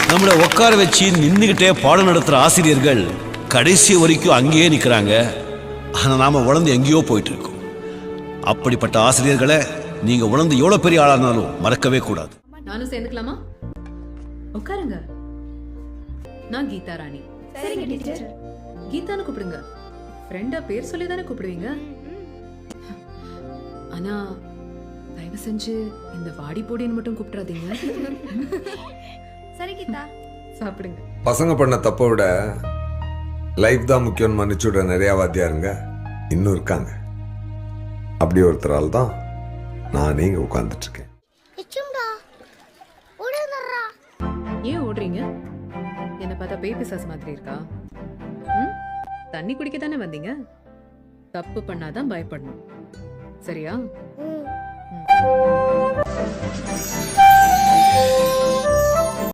நம்மளை உட்கார வச்சு நின்றுகிட்டே பாடம் நடத்துற ஆசிரியர்கள் கடைசி வரைக்கும் அங்கேயே நிற்கிறாங்க. ஆனால் நாம உழந்து எங்கேயோ போயிட்டு இருக்கோம். அப்படிப்பட்ட ஆசிரியர்களை நீங்க உணர்ந்து எவ்வளவு பெரிய ஆளா இருந்தாலும் மறக்கவே கூடாது. நானும் சேர்ந்துக்கலாமா? உட்காருங்க. நான் கீதா ராணி. சரிங்க டீச்சர். கீதான்னு கூப்பிடுங்க. ஃப்ரெண்டா பேர் சொல்லி தானே கூப்பிடுவீங்க. ஆனா தயவு செஞ்சு இந்த வாடி போடின்னு மட்டும் கூப்பிடாதீங்க. சரி கீதா. சாப்பிடுங்க. பசங்க பண்ண தப்பை விட லைஃப் தான் முக்கியம்னு மன்னிச்சுட நிறையா வாத்தியாருங்க இன்னும் இருக்காங்க. அப்படி ஒருத்தரால் தான் நானே இங்கே உட்கார்ந்துட்டு இருக்கேன். ஏன் ஓடுறீங்க? என்ன பார்த்தா பேய் பிசாசு மாதிரி இருக்கா? தண்ணி குடிக்க தானே வந்தீங்க. தப்பு பண்ணாதான் பயப்படணும். சரியா?